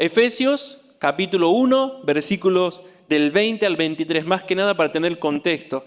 Efesios capítulo 1, versículos del 20 al 23, más que nada para tener contexto.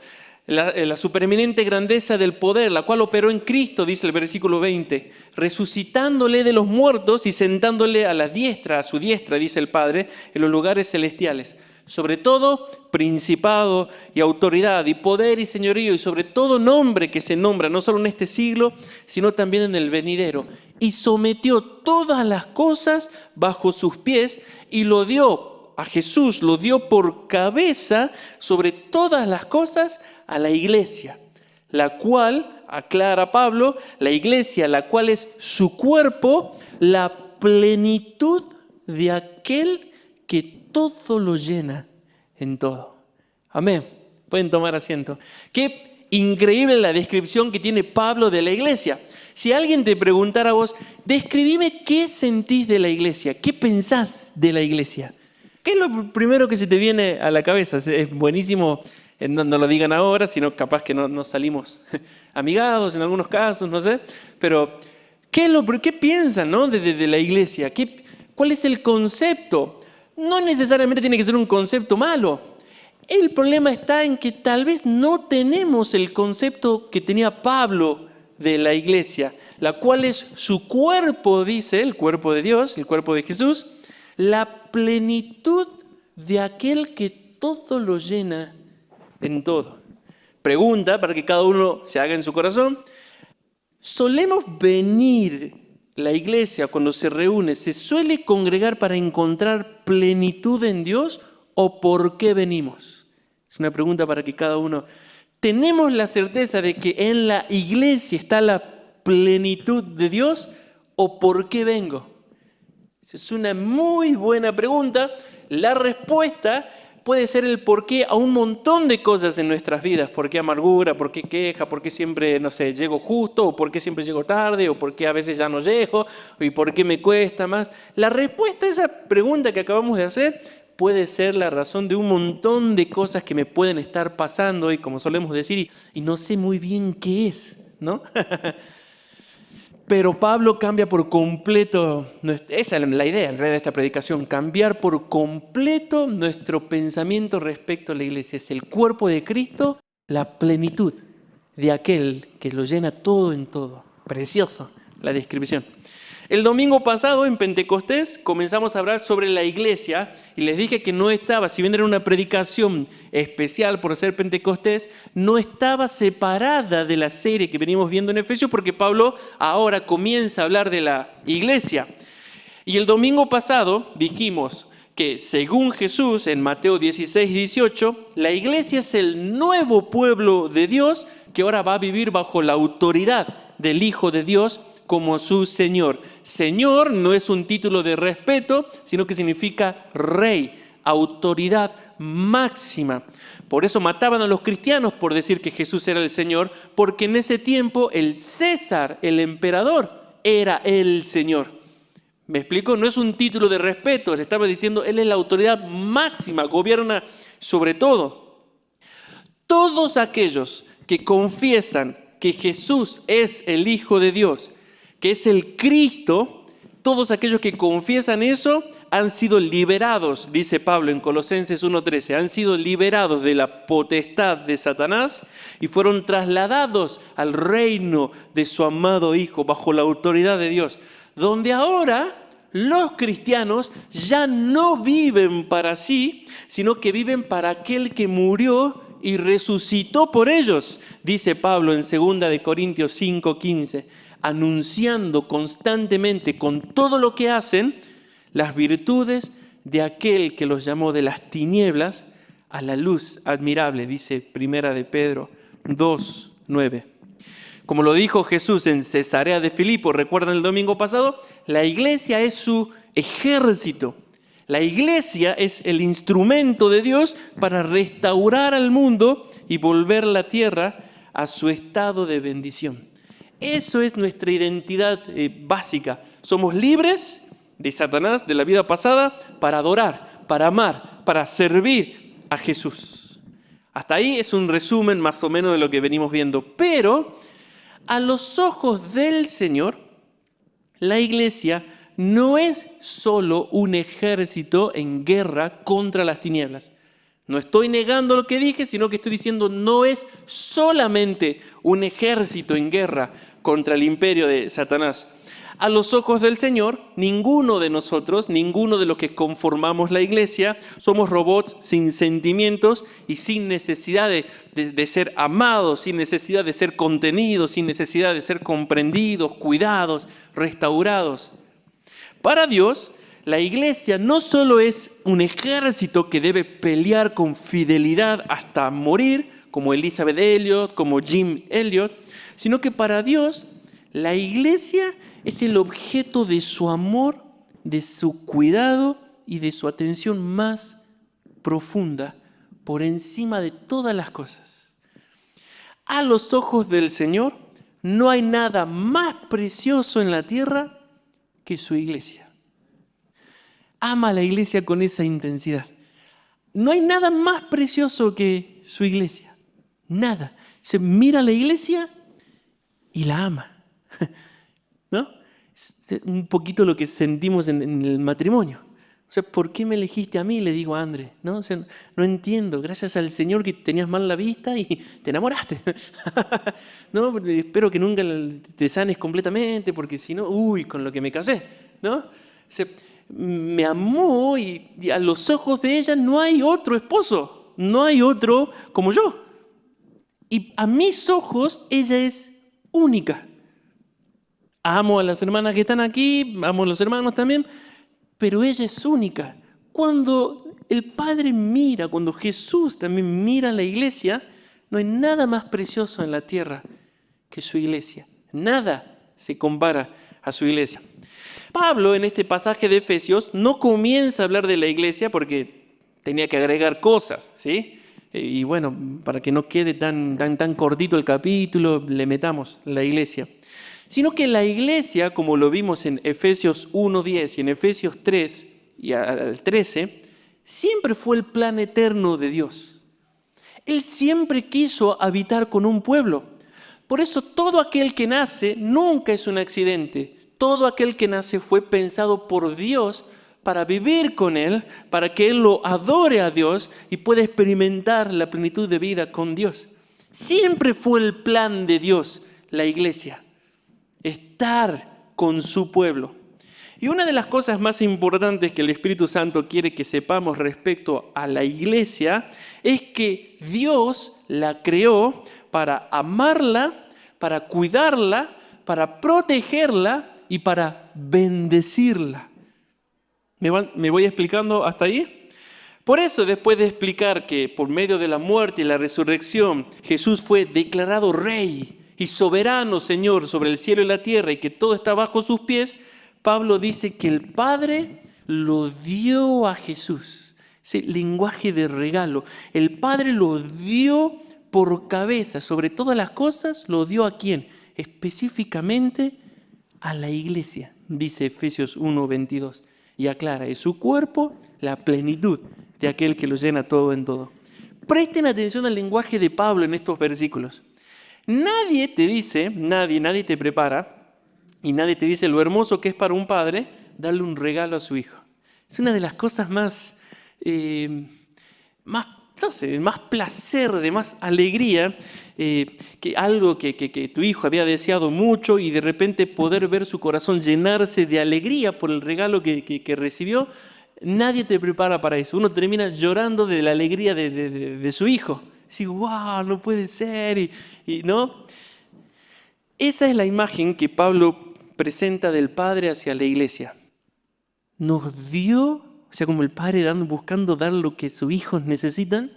La supereminente grandeza del poder, la cual operó en Cristo, dice el versículo 20, resucitándole de los muertos y sentándole a su diestra, dice el Padre, en los lugares celestiales. Sobre todo principado y autoridad y poder y señorío y sobre todo nombre que se nombra, no solo en este siglo, sino también en el venidero. Y sometió todas las cosas bajo sus pies y lo dio a Jesús, lo dio por cabeza sobre todas las cosas a la iglesia, la cual, aclara Pablo, la iglesia, la cual es su cuerpo, la plenitud de aquel que todo lo llena en todo. Amén. Pueden tomar asiento. Qué increíble la descripción que tiene Pablo de la iglesia. Si alguien te preguntara a vos, describime qué sentís de la iglesia, qué pensás de la iglesia. ¿Qué es lo primero que se te viene a la cabeza? Es buenísimo, no lo digan ahora, sino capaz que no salimos amigados en algunos casos, no sé. Pero, ¿qué piensan, no, de la iglesia? ¿Cuál es el concepto? No necesariamente tiene que ser un concepto malo. El problema está en que tal vez no tenemos el concepto que tenía Pablo de la iglesia, la cual es su cuerpo, dice, el cuerpo de Dios, el cuerpo de Jesús, la plenitud de aquel que todo lo llena en todo. Pregunta para que cada uno se haga en su corazón. ¿Solemos venir la iglesia cuando se reúne, se suele congregar para encontrar plenitud en Dios o por qué venimos? Es una pregunta para que cada uno. ¿Tenemos la certeza de que en la iglesia está la plenitud de Dios o por qué vengo? Esa es una muy buena pregunta. La respuesta puede ser el porqué a un montón de cosas en nuestras vidas. ¿Por qué amargura? ¿Por qué queja? ¿Por qué siempre, llego justo? ¿O por qué siempre llego tarde? ¿O por qué a veces ya no llego? ¿Y por qué me cuesta más? La respuesta a esa pregunta que acabamos de hacer puede ser la razón de un montón de cosas que me pueden estar pasando y como solemos decir, y no sé muy bien qué es, ¿no? Pero Pablo cambia por completo, esa es la idea en realidad de esta predicación, cambiar por completo nuestro pensamiento respecto a la iglesia. Es el cuerpo de Cristo, la plenitud de aquel que lo llena todo en todo. Precioso la descripción. El domingo pasado en Pentecostés comenzamos a hablar sobre la iglesia y les dije que no estaba, si bien era una predicación especial por ser Pentecostés, no estaba separada de la serie que venimos viendo en Efesios porque Pablo ahora comienza a hablar de la iglesia. Y el domingo pasado dijimos que según Jesús en Mateo 16, 18, la iglesia es el nuevo pueblo de Dios que ahora va a vivir bajo la autoridad del Hijo de Dios como su Señor. Señor no es un título de respeto, sino que significa rey, autoridad máxima. Por eso mataban a los cristianos por decir que Jesús era el Señor, porque en ese tiempo el César, el emperador, era el Señor. ¿Me explico? No es un título de respeto, le estaba diciendo, Él es la autoridad máxima, gobierna sobre todo. Todos aquellos que confiesan que Jesús es el Hijo de Dios, que es el Cristo, todos aquellos que confiesan eso han sido liberados, dice Pablo en Colosenses 1:13, han sido liberados de la potestad de Satanás y fueron trasladados al reino de su amado Hijo bajo la autoridad de Dios, donde ahora los cristianos ya no viven para sí, sino que viven para aquel que murió y resucitó por ellos, dice Pablo en 2 Corintios 5:15, anunciando constantemente con todo lo que hacen las virtudes de aquel que los llamó de las tinieblas a la luz admirable, dice 1 de Pedro 2:9. Como lo dijo Jesús en Cesarea de Filipo, recuerdan el domingo pasado, la iglesia es su ejército. La iglesia es el instrumento de Dios para restaurar al mundo y volver la tierra a su estado de bendición. Eso es nuestra identidad básica. Somos libres de Satanás, de la vida pasada, para adorar, para amar, para servir a Jesús. Hasta ahí es un resumen más o menos de lo que venimos viendo. Pero a los ojos del Señor, la iglesia no es solo un ejército en guerra contra las tinieblas. No estoy negando lo que dije, sino que estoy diciendo no es solamente un ejército en guerra contra el imperio de Satanás. A los ojos del Señor, ninguno de nosotros, ninguno de los que conformamos la iglesia, somos robots sin sentimientos y sin necesidad de ser amados, sin necesidad de ser contenidos, sin necesidad de ser comprendidos, cuidados, restaurados. Para Dios, la iglesia no solo es un ejército que debe pelear con fidelidad hasta morir, como Elizabeth Elliot, como Jim Elliot, sino que para Dios, la iglesia es el objeto de su amor, de su cuidado y de su atención más profunda, por encima de todas las cosas. A los ojos del Señor, no hay nada más precioso en la tierra que su iglesia. Ama a la iglesia con esa intensidad. No hay nada más precioso que su iglesia. Nada. Se mira a la iglesia y la ama. ¿No? Es un poquito lo que sentimos en el matrimonio. O sea, ¿por qué me elegiste a mí? Le digo a André. ¿No? O sea, no entiendo. Gracias al Señor que tenías mal la vista y te enamoraste. ¿No? Espero que nunca te sanes completamente, porque si no, con lo que me casé. ¿No? O sea, me amó y a los ojos de ella no hay otro esposo. No hay otro como yo. Y a mis ojos ella es única. Amo a las hermanas que están aquí, amo a los hermanos también, pero ella es única. Cuando el Padre mira, cuando Jesús también mira a la iglesia, no hay nada más precioso en la tierra que su iglesia. Nada se compara a su iglesia. Pablo, en este pasaje de Efesios, no comienza a hablar de la iglesia porque tenía que agregar cosas, ¿sí? Y bueno, para que no quede tan cortito el capítulo, le metamos la iglesia. Sino que la iglesia, como lo vimos en Efesios 1:10 y en Efesios 3 y al 13, siempre fue el plan eterno de Dios. Él siempre quiso habitar con un pueblo. Por eso todo aquel que nace nunca es un accidente. Todo aquel que nace fue pensado por Dios para vivir con Él, para que Él lo adore a Dios y pueda experimentar la plenitud de vida con Dios. Siempre fue el plan de Dios, la iglesia. Estar con su pueblo. Y una de las cosas más importantes que el Espíritu Santo quiere que sepamos respecto a la iglesia es que Dios la creó para amarla, para cuidarla, para protegerla y para bendecirla. ¿Me voy explicando hasta ahí? Por eso, después de explicar que por medio de la muerte y la resurrección Jesús fue declarado Rey y soberano Señor sobre el cielo y la tierra y que todo está bajo sus pies, Pablo dice que el Padre lo dio a Jesús. Ese lenguaje de regalo. El Padre lo dio por cabeza. Sobre todas las cosas, ¿lo dio a quién? Específicamente a la iglesia, dice Efesios 1:22. Y aclara, es su cuerpo la plenitud de aquel que lo llena todo en todo. Presten atención al lenguaje de Pablo en estos versículos. Nadie te dice, nadie te prepara y nadie te dice lo hermoso que es para un padre darle un regalo a su hijo. Es una de las cosas más placer, de más alegría, que algo que tu hijo había deseado mucho y de repente poder ver su corazón llenarse de alegría por el regalo que recibió. Nadie te prepara para eso. Uno termina llorando de la alegría de su hijo. Dice, wow, no puede ser. Y ¿no? Esa es la imagen que Pablo presenta del Padre hacia la iglesia. Nos dio, o sea, como el Padre buscando dar lo que sus hijos necesitan,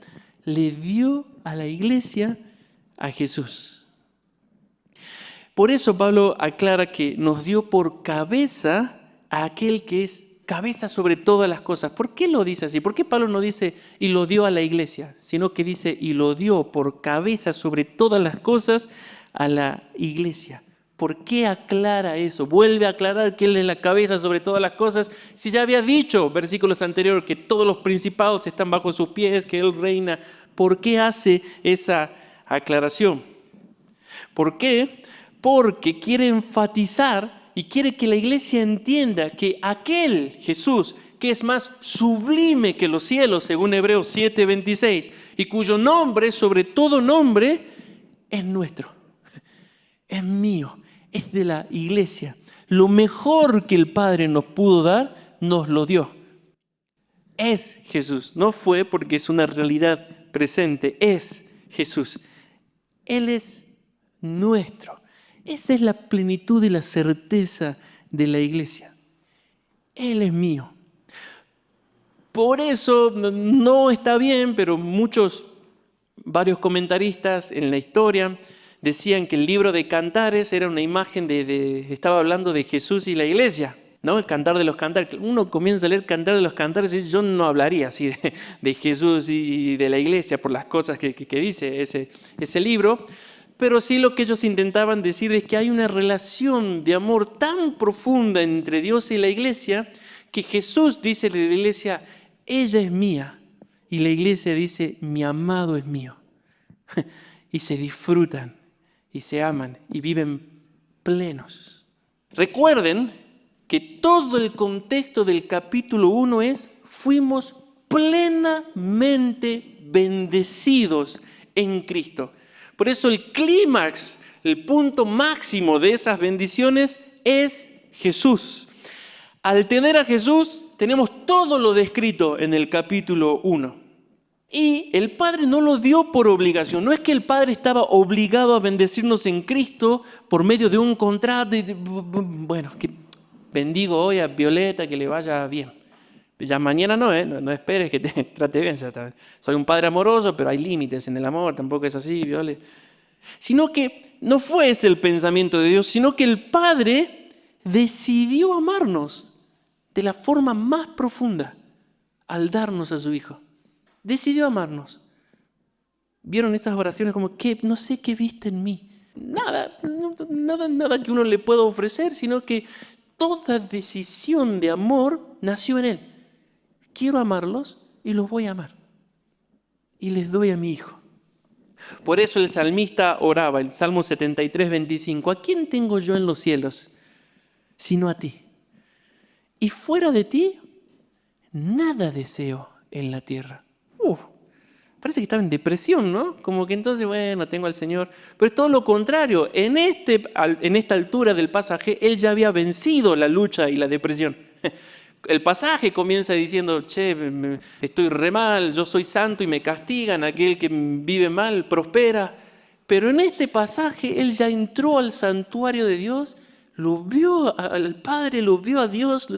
le dio a la iglesia a Jesús. Por eso Pablo aclara que nos dio por cabeza a aquel que es cabeza sobre todas las cosas. ¿Por qué lo dice así? ¿Por qué Pablo no dice y lo dio a la iglesia? Sino que dice y lo dio por cabeza sobre todas las cosas a la iglesia. ¿Por qué aclara eso? Vuelve a aclarar que Él es la cabeza sobre todas las cosas. Si ya había dicho, versículos anteriores, que todos los principados están bajo sus pies, que Él reina. ¿Por qué hace esa aclaración? ¿Por qué? Porque quiere enfatizar y quiere que la iglesia entienda que aquel Jesús, que es más sublime que los cielos, según Hebreos 7:26, y cuyo nombre, sobre todo nombre, es nuestro, es mío, es de la iglesia. Lo mejor que el Padre nos pudo dar, nos lo dio. Es Jesús, no fue porque es una realidad presente, es Jesús. Él es nuestro. Esa es la plenitud y la certeza de la iglesia. Él es mío. Por eso no está bien, pero varios comentaristas en la historia decían que el libro de Cantares era una imagen estaba hablando de Jesús y la iglesia, ¿no? El Cantar de los Cantares. Uno comienza a leer Cantar de los Cantares y yo no hablaría así de Jesús y de la iglesia por las cosas que dice ese libro. Pero sí lo que ellos intentaban decir es que hay una relación de amor tan profunda entre Dios y la iglesia que Jesús dice de la iglesia, ella es mía. Y la iglesia dice, mi amado es mío. Y se disfrutan, y se aman, y viven plenos. Recuerden que todo el contexto del capítulo 1 es, fuimos plenamente bendecidos en Cristo. Por eso el clímax, el punto máximo de esas bendiciones es Jesús. Al tener a Jesús, tenemos todo lo descrito en el capítulo 1. Y el Padre no lo dio por obligación. No es que el Padre estaba obligado a bendecirnos en Cristo por medio de un contrato. Bueno, que bendigo hoy a Violeta, que le vaya bien. Ya mañana no esperes que te trate bien. Soy un padre amoroso, pero hay límites en el amor, tampoco es así, Viole. Sino que no fue ese el pensamiento de Dios, sino que el Padre decidió amarnos de la forma más profunda al darnos a su Hijo. Decidió amarnos. ¿Vieron esas oraciones como, no sé qué viste en mí? Nada que uno le pueda ofrecer, sino que toda decisión de amor nació en Él. Quiero amarlos y los voy a amar. Y les doy a mi Hijo. Por eso el salmista oraba, el Salmo 73:25, ¿a quién tengo yo en los cielos sino a ti? Y fuera de ti, nada deseo en la tierra. Parece que estaba en depresión, ¿no? Como que entonces, bueno, tengo al Señor. Pero es todo lo contrario. En esta altura del pasaje, Él ya había vencido la lucha y la depresión. El pasaje comienza diciendo, estoy re mal, yo soy santo y me castigan, aquel que vive mal prospera. Pero en este pasaje Él ya entró al santuario de Dios, lo vio al Padre, lo vio a Dios,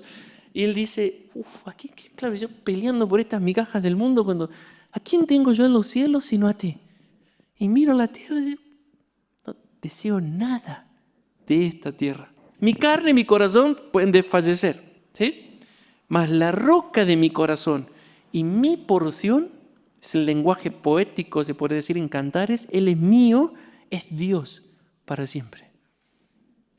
y Él dice, aquí, claro, yo peleando por estas migajas del mundo, ¿a quién tengo yo en los cielos sino a ti? Y miro la tierra y no deseo nada de esta tierra. Mi carne y mi corazón pueden desfallecer, ¿sí? Mas la roca de mi corazón y mi porción, es el lenguaje poético, se puede decir en Cantares, Él es mío, es Dios para siempre.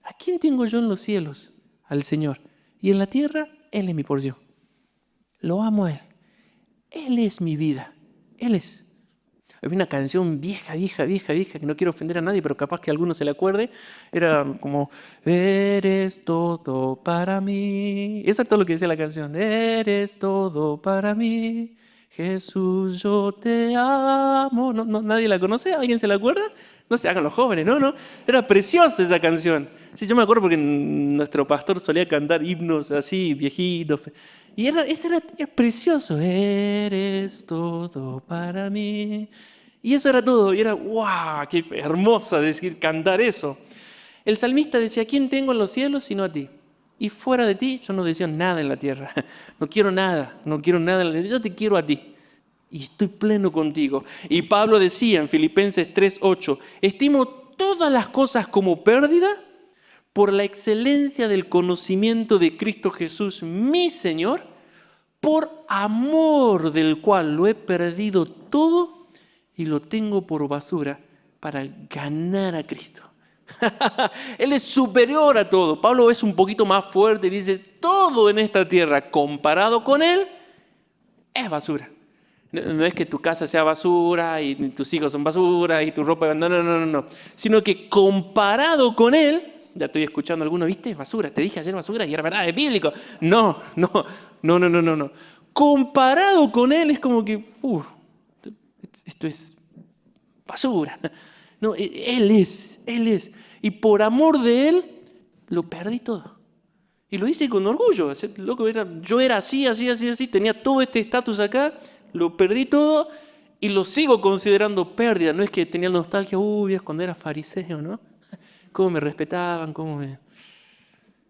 ¿A quién tengo yo en los cielos? Al Señor. Y en la tierra, Él es mi porción. Lo amo a Él. Él es mi vida. Él es. Había una canción vieja, que no quiero ofender a nadie, pero capaz que alguno se le acuerde. Era como, eres todo para mí. Eso es todo lo que decía la canción. Eres todo para mí. Jesús, yo te amo. No, ¿nadie la conoce? ¿Alguien se la acuerda? No se hagan los jóvenes, no. Era preciosa esa canción. Sí, yo me acuerdo porque nuestro pastor solía cantar himnos así, viejitos. Y era precioso. Eres todo para mí. Y eso era todo. Y era, ¡guau! ¡Qué hermoso cantar eso! El salmista decía, ¿a quién tengo en los cielos sino a ti? Y fuera de ti yo no deseo nada en la tierra. No quiero nada en la tierra. Yo te quiero a ti. Y estoy pleno contigo. Y Pablo decía en Filipenses 3:8, estimo todas las cosas como pérdida por la excelencia del conocimiento de Cristo Jesús, mi Señor, por amor del cual lo he perdido todo y lo tengo por basura para ganar a Cristo. Él es superior a todo. Pablo es un poquito más fuerte y dice, todo en esta tierra comparado con Él es basura. No es que tu casa sea basura y tus hijos son basura y tu ropa... No. Sino que comparado con Él, Ya estoy escuchando a algunos, ¿viste? Basura, te dije ayer basura y era verdad, es bíblico. No. Comparado con él es como que, esto es basura. No, él es. Y por amor de él, lo perdí todo. Y lo hice con orgullo. Loco, yo era así, tenía todo este estatus acá, lo perdí todo y lo sigo considerando pérdida. No es que tenía nostalgia, es cuando era fariseo, ¿no? Cómo me respetaban, cómo me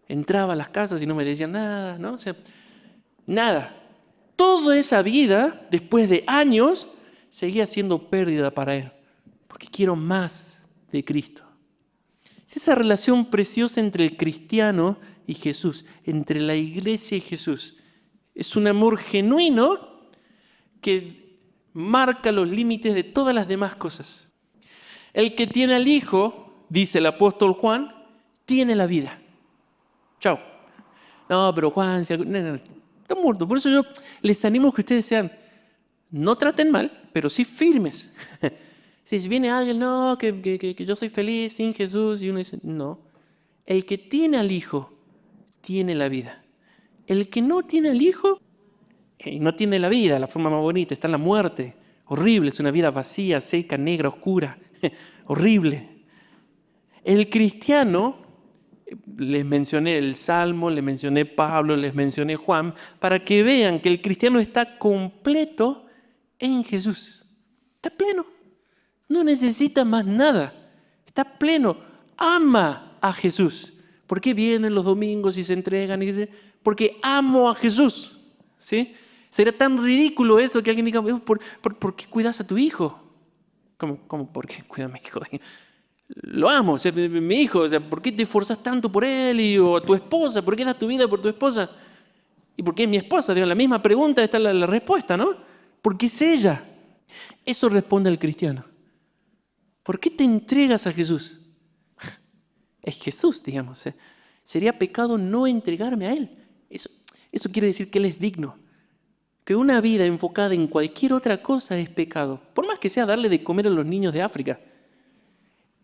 entraba a las casas y no me decían nada, ¿no? O sea, nada. Toda esa vida, después de años, seguía siendo pérdida para él. Porque quiero más de Cristo. Es esa relación preciosa entre el cristiano y Jesús, entre la iglesia y Jesús. Es un amor genuino que marca los límites de todas las demás cosas. El que tiene al Hijo, dice el apóstol Juan, tiene la vida. Chao. No, pero Juan, está muerto. Por eso yo les animo a que ustedes no traten mal, pero sí firmes. Si viene alguien, no, que yo soy feliz sin Jesús, y uno dice, no. El que tiene al Hijo, tiene la vida. El que no tiene al Hijo, no tiene la vida, la forma más bonita, está en la muerte. Horrible, es una vida vacía, seca, negra, oscura. Horrible. El cristiano, les mencioné el Salmo, les mencioné Pablo, les mencioné Juan, para que vean que el cristiano está completo en Jesús. Está pleno. No necesita más nada. Está pleno. Ama a Jesús. ¿Por qué vienen los domingos y se entregan? Porque amo a Jesús. ¿Sí? Sería tan ridículo eso que alguien diga, ¿por qué cuidas a tu hijo? ¿Cómo por qué cuidas a mi hijo? Lo amo, mi hijo, ¿por qué te esforzas tanto por él? O a tu esposa, ¿por qué das tu vida por tu esposa? ¿Y por qué es mi esposa? La misma pregunta, está la respuesta, ¿no? Porque es ella. Eso responde al cristiano. ¿Por qué te entregas a Jesús? Es Jesús, digamos. Sería pecado no entregarme a Él. Eso quiere decir que Él es digno. Que una vida enfocada en cualquier otra cosa es pecado. Por más que sea darle de comer a los niños de África.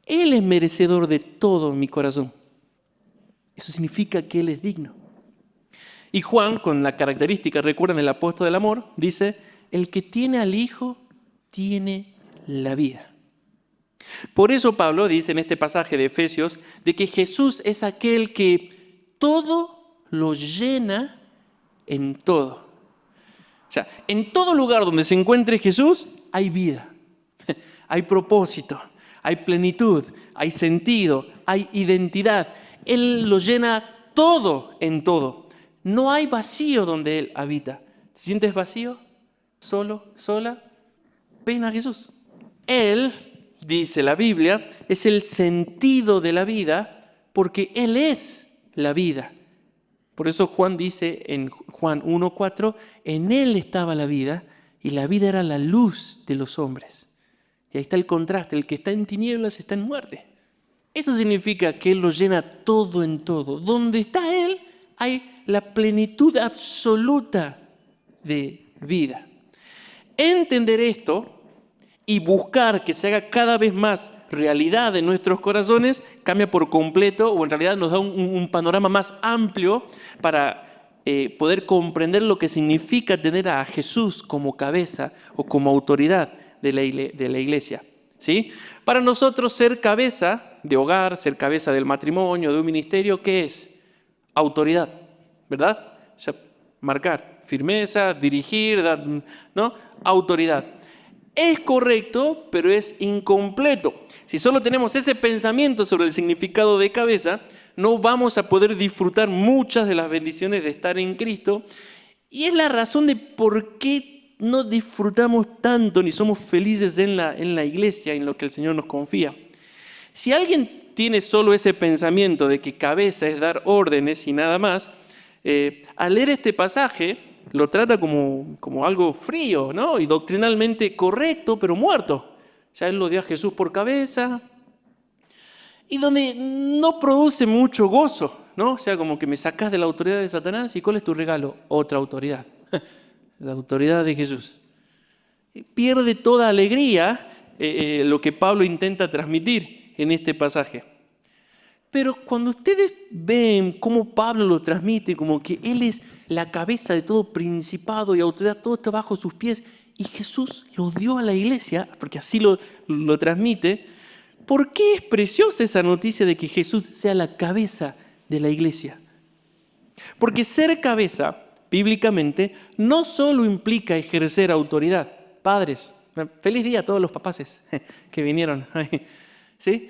Él es merecedor de todo mi corazón. Eso significa que Él es digno. Y Juan, con la característica, recuerdan el apóstol del amor, dice, el que tiene al Hijo tiene la vida. Por eso Pablo dice en este pasaje de Efesios de que Jesús es aquel que todo lo llena en todo. O sea, en todo lugar donde se encuentre Jesús hay vida, hay propósito, hay plenitud, hay sentido, hay identidad. Él lo llena todo en todo. No hay vacío donde Él habita. ¿Te sientes vacío? ¿Solo? ¿Sola? Ven a Jesús. Él, dice la Biblia, es el sentido de la vida porque Él es la vida. Por eso Juan dice en Juan 1:4, en Él estaba la vida y la vida era la luz de los hombres. Y ahí está el contraste, el que está en tinieblas está en muerte. Eso significa que Él lo llena todo en todo. Donde está Él hay la plenitud absoluta de vida. Entender esto y buscar que se haga cada vez más realidad en nuestros corazones cambia por completo, o en realidad nos da un panorama más amplio para poder comprender lo que significa tener a Jesús como cabeza o como autoridad de la iglesia. ¿Sí? Para nosotros ser cabeza de hogar, ser cabeza del matrimonio, de un ministerio, ¿qué es? Autoridad, ¿verdad? O sea, marcar, firmeza, dirigir, ¿no? Autoridad. Es correcto, pero es incompleto. Si solo tenemos ese pensamiento sobre el significado de cabeza, no vamos a poder disfrutar muchas de las bendiciones de estar en Cristo. Y es la razón de por qué no disfrutamos tanto ni somos felices en la iglesia, en lo que el Señor nos confía. Si alguien tiene solo ese pensamiento de que cabeza es dar órdenes y nada más, al leer este pasaje lo trata como algo frío, ¿no? Y doctrinalmente correcto, pero muerto. Ya Él lo dio a Jesús por cabeza. Y donde no produce mucho gozo, ¿no? O sea, como que me sacás de la autoridad de Satanás y ¿cuál es tu regalo? Otra autoridad. La autoridad de Jesús. Pierde toda alegría lo que Pablo intenta transmitir en este pasaje. Pero cuando ustedes ven cómo Pablo lo transmite, como que Él es la cabeza de todo principado y autoridad, todo está bajo sus pies, y Jesús lo dio a la iglesia, porque así lo transmite, ¿por qué es preciosa esa noticia de que Jesús sea la cabeza de la iglesia? Porque ser cabeza, bíblicamente, no solo implica ejercer autoridad. Padres, feliz día a todos los papaces que vinieron. ¿Sí?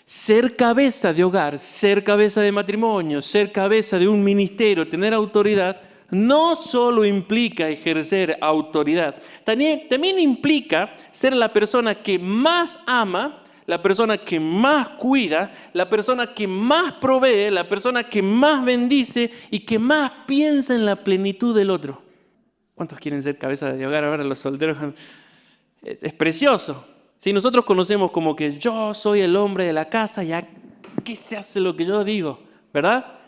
Ser cabeza de hogar, ser cabeza de matrimonio, ser cabeza de un ministerio, tener autoridad, no solo implica ejercer autoridad, también implica ser la persona que más ama, la persona que más cuida, la persona que más provee, la persona que más bendice y que más piensa en la plenitud del otro. ¿Cuántos quieren ser cabeza de hogar ahora los solteros? Es precioso. Si nosotros conocemos como que yo soy el hombre de la casa y aquí se hace lo que yo digo, ¿verdad?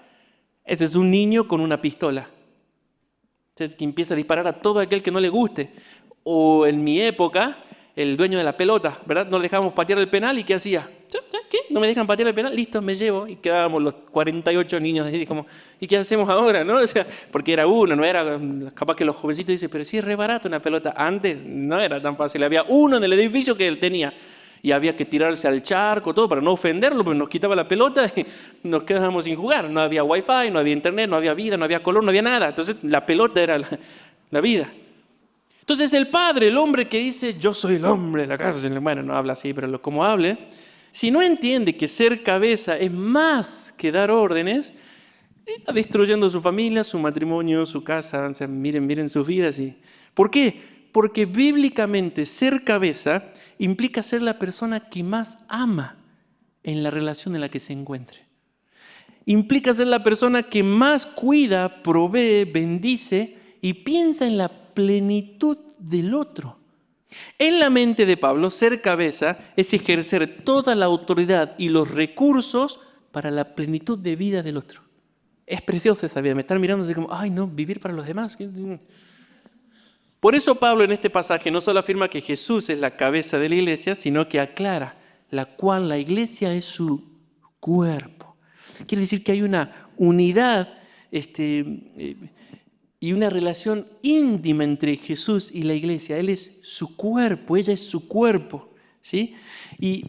Ese es un niño con una pistola que empieza a disparar a todo aquel que no le guste. O en mi época, el dueño de la pelota, ¿verdad? No le dejábamos patear el penal y ¿qué hacía? ¿Qué? ¿No me dejan patear el penal? Listo, me llevo. Y quedábamos los 48 niños ahí como, ¿y qué hacemos ahora? ¿No? O sea, porque era uno, no era, capaz que los jovencitos dicen, pero sí es re barato una pelota. Antes no era tan fácil, había uno en el edificio que él tenía. Y había que tirarse al charco, todo, para no ofenderlo, porque nos quitaba la pelota y nos quedábamos sin jugar. No había wifi, no había internet, no había vida, no había color, no había nada. Entonces la pelota era la vida. Entonces el padre, el hombre que dice, yo soy el hombre de la casa, bueno, no habla así, pero como hable, si no entiende que ser cabeza es más que dar órdenes, está destruyendo su familia, su matrimonio, su casa. O sea, miren sus vidas. ¿Por qué? Porque bíblicamente ser cabeza implica ser la persona que más ama en la relación en la que se encuentre. Implica ser la persona que más cuida, provee, bendice y piensa en la plenitud del otro. En la mente de Pablo, ser cabeza es ejercer toda la autoridad y los recursos para la plenitud de vida del otro. Es preciosa esa vida, me están mirando así como, ay no, vivir para los demás. Por eso Pablo en este pasaje no solo afirma que Jesús es la cabeza de la iglesia, sino que aclara la cual la iglesia es su cuerpo. Quiere decir que hay una unidad y una relación íntima entre Jesús y la iglesia. Él es su cuerpo, ella es su cuerpo, ¿sí? Y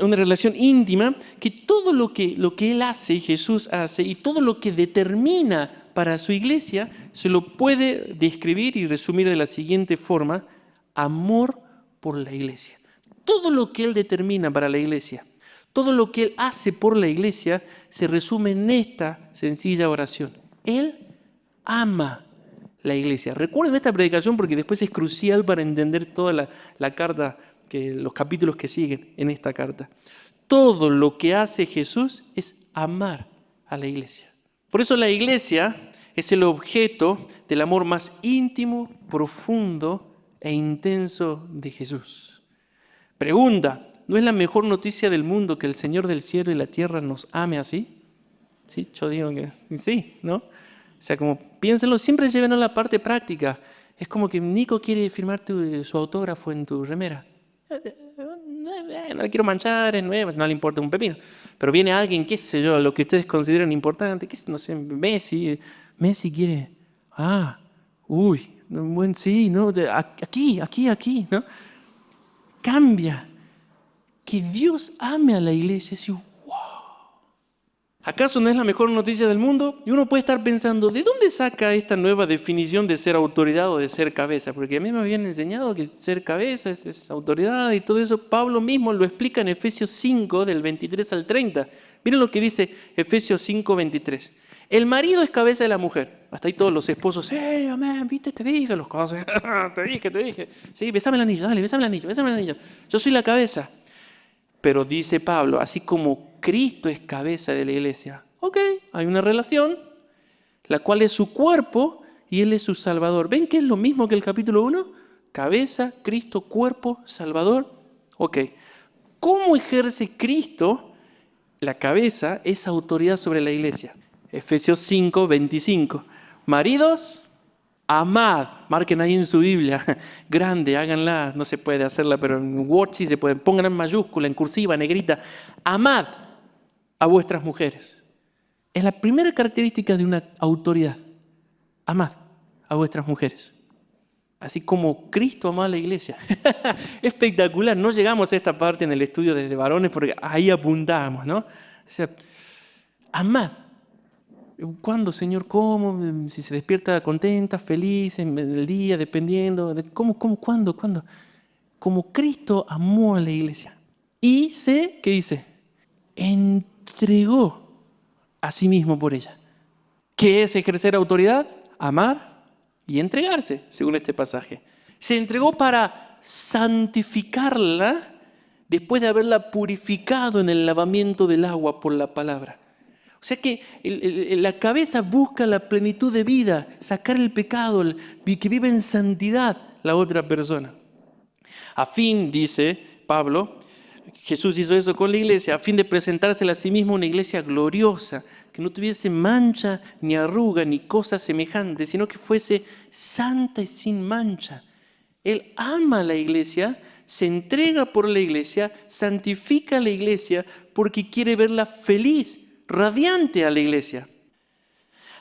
una relación íntima que todo lo que Él hace, Jesús hace, y todo lo que determina para su iglesia, se lo puede describir y resumir de la siguiente forma: amor por la iglesia. Todo lo que Él determina para la iglesia, todo lo que Él hace por la iglesia, se resume en esta sencilla oración: Él ama la iglesia. Recuerden esta predicación porque después es crucial para entender toda la carta, los capítulos que siguen en esta carta. Todo lo que hace Jesús es amar a la iglesia. Por eso la iglesia es el objeto del amor más íntimo, profundo e intenso de Jesús. Pregunta: ¿no es la mejor noticia del mundo que el Señor del cielo y la tierra nos ame así? Sí, yo digo que sí, ¿no? O sea, como piénsenlo, siempre lleven a la parte práctica. Es como que Nico quiere firmarte su autógrafo en tu remera. No la quiero manchar, es nueva, no le importa un pepino. Pero viene alguien, qué sé yo, lo que ustedes consideran importante, no sé, Messi quiere, buen sí, ¿no? Aquí, ¿no? Cambia. Que Dios ame a la iglesia, así, wow. ¿Acaso no es la mejor noticia del mundo? Y uno puede estar pensando, ¿de dónde saca esta nueva definición de ser autoridad o de ser cabeza? Porque a mí me habían enseñado que ser cabeza es autoridad y todo eso. Pablo mismo lo explica en Efesios 5, del 23 al 30. Miren lo que dice Efesios 5, 23. El marido es cabeza de la mujer. Hasta ahí todos los esposos, amén, viste, te dije los cosas. te dije. Sí, bésame el anillo, dale, bésame el anillo. Yo soy la cabeza. Pero dice Pablo, así como Cristo es cabeza de la iglesia, hay una relación, la cual es su cuerpo y Él es su Salvador. ¿Ven que es lo mismo que el capítulo 1? Cabeza, Cristo, cuerpo, Salvador. ¿Cómo ejerce Cristo, la cabeza, esa autoridad sobre la iglesia? Efesios 5, 25. Maridos, amad, marquen ahí en su Biblia, grande, háganla, no se puede hacerla, pero en Word sí se puede, pongan en mayúscula, en cursiva, negrita, amad a vuestras mujeres. Es la primera característica de una autoridad. Amad a vuestras mujeres. Así como Cristo amó a la iglesia. Espectacular. No llegamos a esta parte en el estudio de varones porque ahí apuntábamos, ¿no? O sea, amad. ¿Cuándo, Señor? ¿Cómo? Si se despierta contenta, feliz en el día, dependiendo. ¿Cómo? ¿Cuándo? Como Cristo amó a la iglesia. Y ¿qué dice? Entregó a sí mismo por ella. ¿Qué es ejercer autoridad? Amar y entregarse, según este pasaje. Se entregó para santificarla después de haberla purificado en el lavamiento del agua por la palabra. O sea que la cabeza busca la plenitud de vida, sacar el pecado, que vive en santidad la otra persona. A fin, dice Pablo, Jesús hizo eso con la iglesia, a fin de presentársela a sí mismo una iglesia gloriosa, que no tuviese mancha, ni arruga, ni cosa semejante, sino que fuese santa y sin mancha. Él ama a la iglesia, se entrega por la iglesia, santifica a la iglesia porque quiere verla feliz, radiante a la iglesia.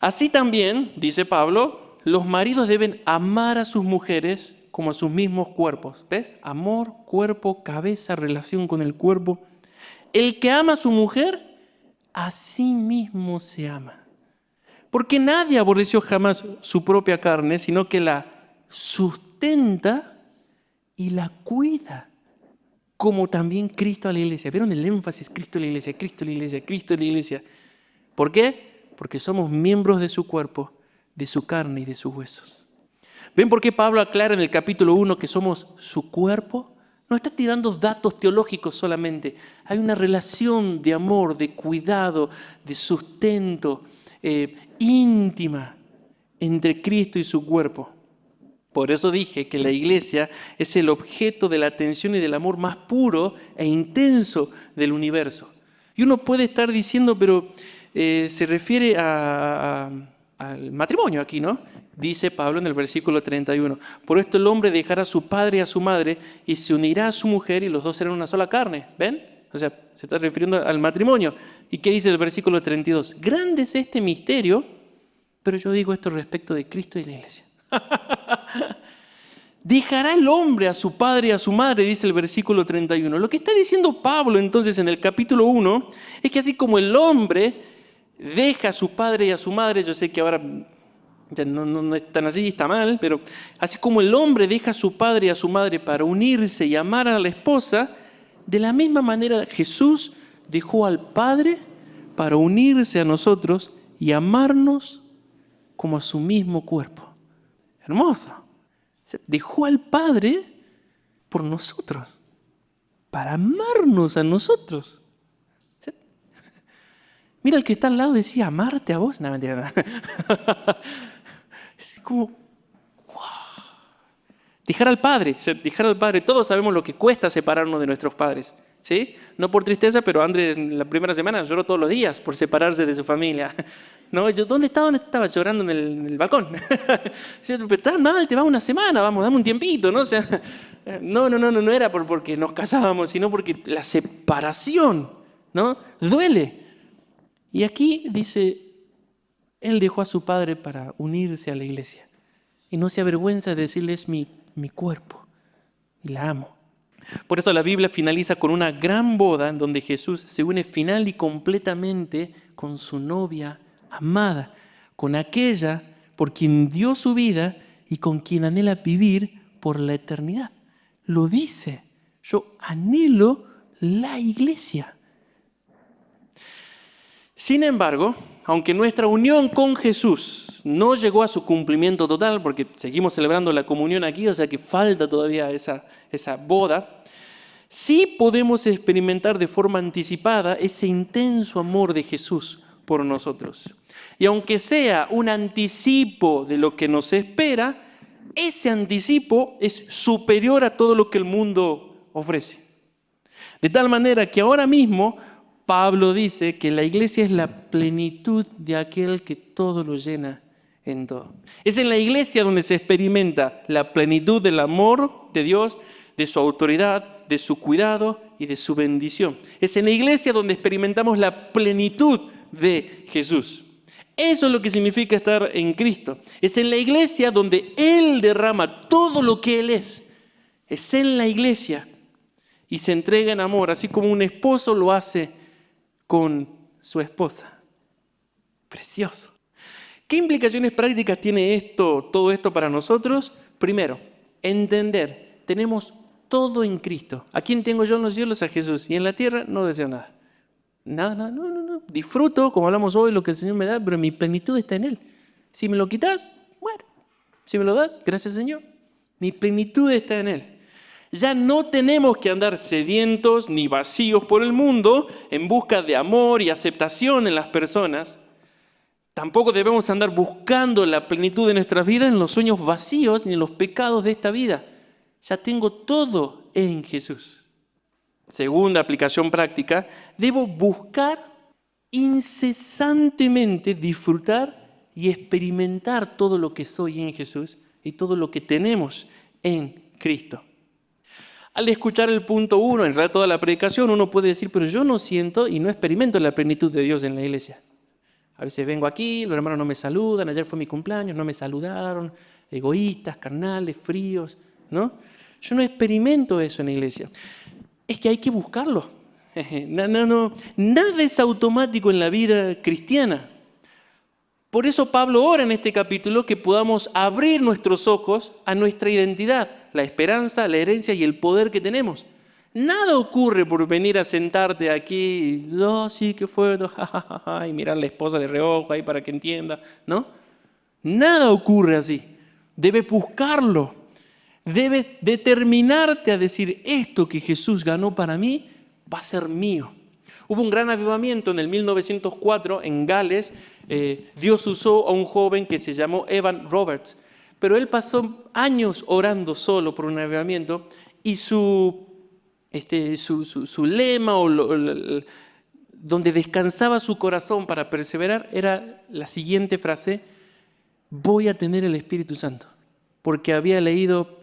Así también, dice Pablo, los maridos deben amar a sus mujeres como a sus mismos cuerpos. ¿Ves? Amor, cuerpo, cabeza, relación con el cuerpo. El que ama a su mujer, a sí mismo se ama. Porque nadie aborreció jamás su propia carne, sino que la sustenta y la cuida, como también Cristo a la iglesia. ¿Vieron el énfasis? Cristo a la iglesia, Cristo a la iglesia, Cristo a la iglesia. ¿Por qué? Porque somos miembros de su cuerpo, de su carne y de sus huesos. ¿Ven por qué Pablo aclara en el capítulo 1 que somos su cuerpo? No está tirando datos teológicos solamente. Hay una relación de amor, de cuidado, de sustento íntima entre Cristo y su cuerpo. Por eso dije que la iglesia es el objeto de la atención y del amor más puro e intenso del universo. Y uno puede estar diciendo, pero se refiere al matrimonio aquí, ¿no? Dice Pablo en el versículo 31. Por esto el hombre dejará a su padre y a su madre y se unirá a su mujer y los dos serán una sola carne. ¿Ven? O sea, se está refiriendo al matrimonio. ¿Y qué dice el versículo 32? Grande es este misterio, pero yo digo esto respecto de Cristo y la iglesia. Dejará el hombre a su padre y a su madre, dice el versículo 31. Lo que está diciendo Pablo entonces en el capítulo 1 es que así como el hombre deja a su padre y a su madre, yo sé que ahora ya no es tan así, está mal, pero así como el hombre deja a su padre y a su madre para unirse y amar a la esposa, de la misma manera Jesús dejó al Padre para unirse a nosotros y amarnos como a su mismo cuerpo. Hermoso. Dejó al Padre por nosotros, para amarnos a nosotros. Mira, el que está al lado decía, amarte a vos. No, mentira. Es como, wow. Dejar al Padre. Todos sabemos lo que cuesta separarnos de nuestros padres. ¿Sí? No por tristeza, pero Andrés en la primera semana lloró todos los días por separarse de su familia. No, yo, ¿dónde estaba? Llorando en el balcón. Está mal, te va una semana, vamos, dame un tiempito, ¿no? O sea, no era porque nos casábamos, sino porque la separación, ¿no? Duele. Y aquí dice, él dejó a su padre para unirse a la iglesia. Y no se avergüenza de decirle, es mi cuerpo, y la amo. Por eso la Biblia finaliza con una gran boda en donde Jesús se une final y completamente con su novia amada, con aquella por quien dio su vida y con quien anhela vivir por la eternidad. Lo dice, yo anhelo la iglesia. Sin embargo, aunque nuestra unión con Jesús no llegó a su cumplimiento total, porque seguimos celebrando la comunión aquí, o sea que falta todavía esa boda, sí podemos experimentar de forma anticipada ese intenso amor de Jesús por nosotros. Y aunque sea un anticipo de lo que nos espera, ese anticipo es superior a todo lo que el mundo ofrece. De tal manera que ahora mismo Pablo dice que la iglesia es la plenitud de aquel que todo lo llena en todo. Es en la iglesia donde se experimenta la plenitud del amor de Dios, de su autoridad, de su cuidado y de su bendición. Es en la iglesia donde experimentamos la plenitud de Jesús. Eso es lo que significa estar en Cristo. Es en la iglesia donde Él derrama todo lo que Él es. Es en la iglesia y se entrega en amor, así como un esposo lo hace con su esposa. Precioso. ¿Qué implicaciones prácticas tiene todo esto para nosotros? Primero, entender, tenemos todo en Cristo. ¿A quién tengo yo en los cielos? A Jesús. Y en la tierra no deseo nada. Nada, no. Disfruto, como hablamos hoy, lo que el Señor me da, pero mi plenitud está en Él. Si me lo quitas, bueno. Si me lo das, gracias Señor. Mi plenitud está en Él. Ya no tenemos que andar sedientos ni vacíos por el mundo en busca de amor y aceptación en las personas. Tampoco debemos andar buscando la plenitud de nuestras vidas en los sueños vacíos ni en los pecados de esta vida. Ya tengo todo en Jesús. Segunda aplicación práctica, debo buscar incesantemente disfrutar y experimentar todo lo que soy en Jesús y todo lo que tenemos en Cristo. Al escuchar el punto 1, en realidad toda la predicación, uno puede decir, pero yo no siento y no experimento la plenitud de Dios en la iglesia. A veces vengo aquí, los hermanos no me saludan, ayer fue mi cumpleaños, no me saludaron, egoístas, carnales, fríos, ¿no? Yo no experimento eso en la iglesia. Es que hay que buscarlo. No, nada es automático en la vida cristiana. Por eso Pablo ora en este capítulo que podamos abrir nuestros ojos a nuestra identidad, la esperanza, la herencia y el poder que tenemos. Nada ocurre por venir a sentarte aquí, sí, qué fue, y mirar a la esposa de reojo ahí para que entienda, ¿no? Nada ocurre así. Debes buscarlo. Debes determinarte a decir, esto que Jesús ganó para mí va a ser mío. Hubo un gran avivamiento en el 1904 en Gales. Dios usó a un joven que se llamó Evan Roberts, pero él pasó años orando solo por un avivamiento y su lema donde descansaba su corazón para perseverar era la siguiente frase: voy a tener el Espíritu Santo. Porque había leído,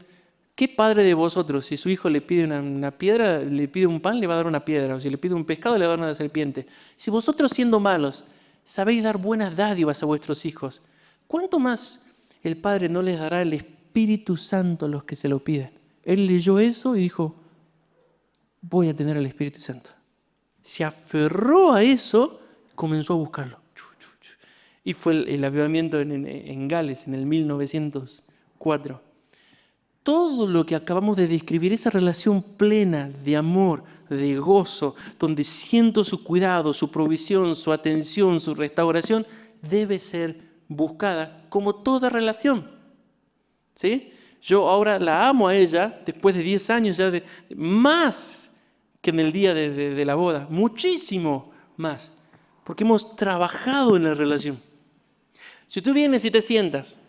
¿qué padre de vosotros, si su hijo le pide una piedra, le pide un pan, le va a dar una piedra? O si le pide un pescado, le va a dar una serpiente. Si vosotros, siendo malos, sabéis dar buenas dádivas a vuestros hijos, ¿cuánto más el Padre no les dará el Espíritu Santo a los que se lo piden? Él leyó eso y dijo, voy a tener el Espíritu Santo. Se aferró a eso, comenzó a buscarlo. Y fue el avivamiento en Gales en el 1904. Todo lo que acabamos de describir, esa relación plena de amor, de gozo, donde siento su cuidado, su provisión, su atención, su restauración, debe ser buscada como toda relación. ¿Sí? Yo ahora la amo a ella, después de 10 años ya, más que en el día de la boda, muchísimo más, porque hemos trabajado en la relación. Si tú vienes y te sientas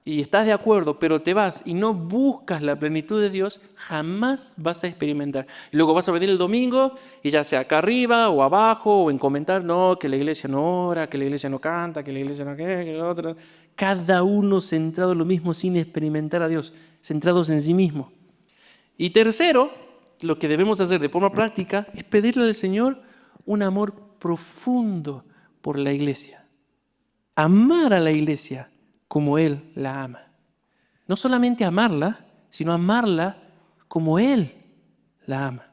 y estás de acuerdo, pero te vas y no buscas la plenitud de Dios, jamás vas a experimentar. Y luego vas a venir el domingo y ya sea acá arriba o abajo o en comentar, no, que la iglesia no ora, que la iglesia no canta, que la iglesia no qué, que lo otro. Cada uno centrado en lo mismo sin experimentar a Dios, centrados en sí mismo. Y tercero, lo que debemos hacer de forma práctica es pedirle al Señor un amor profundo por la iglesia. Amar a la iglesia como Él la ama. No solamente amarla, sino amarla como Él la ama.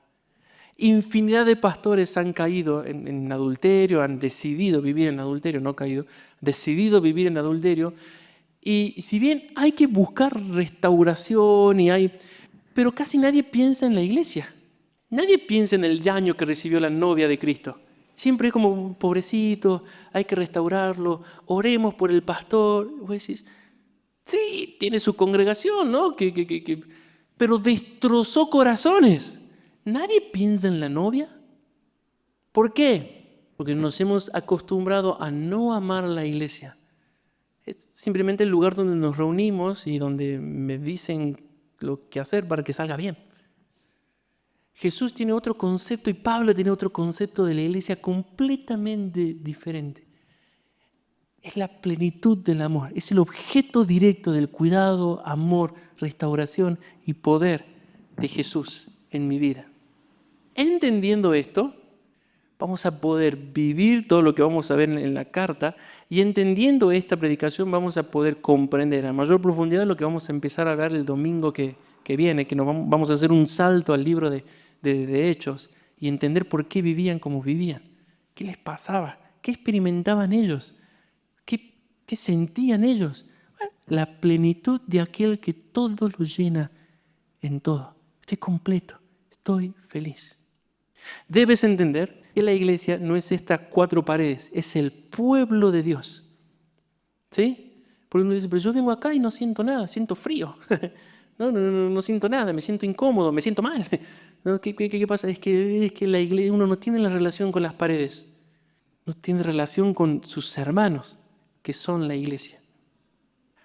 Infinidad de pastores han caído en adulterio, han decidido vivir en adulterio, no caído, decidido vivir en adulterio. Y si bien hay que buscar restauración pero casi nadie piensa en la iglesia. Nadie piensa en el daño que recibió la novia de Cristo. Siempre es como un pobrecito, hay que restaurarlo, oremos por el pastor. Y vos decís, sí, tiene su congregación, ¿no? Pero destrozó corazones. ¿Nadie piensa en la novia? ¿Por qué? Porque nos hemos acostumbrado a no amar la iglesia. Es simplemente el lugar donde nos reunimos y donde me dicen lo que hacer para que salga bien. Jesús tiene otro concepto y Pablo tiene otro concepto de la iglesia completamente diferente. Es la plenitud del amor, es el objeto directo del cuidado, amor, restauración y poder de Jesús en mi vida. Entendiendo esto, vamos a poder vivir todo lo que vamos a ver en la carta, y entendiendo esta predicación vamos a poder comprender a mayor profundidad lo que vamos a empezar a ver el domingo que viene, que vamos a hacer un salto al libro de Hechos y entender por qué vivían como vivían, qué les pasaba, qué experimentaban ellos, qué sentían ellos. Bueno, la plenitud de aquel que todo lo llena en todo. Estoy completo, estoy feliz. Debes entender que la iglesia no es estas 4 paredes, es el pueblo de Dios. ¿Sí? Porque uno dice, pero yo vengo acá y no siento nada, siento frío. No siento nada, me siento incómodo, me siento mal. ¿No? ¿Qué pasa? Es que la iglesia, uno no tiene la relación con las paredes, no tiene relación con sus hermanos, que son la iglesia.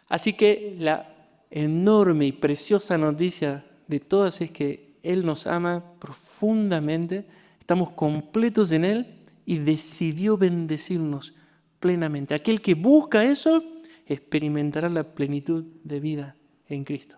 Así que la enorme y preciosa noticia de todas es que Él nos ama profundamente, estamos completos en Él y decidió bendecirnos plenamente. Aquel que busca eso experimentará la plenitud de vida en Cristo.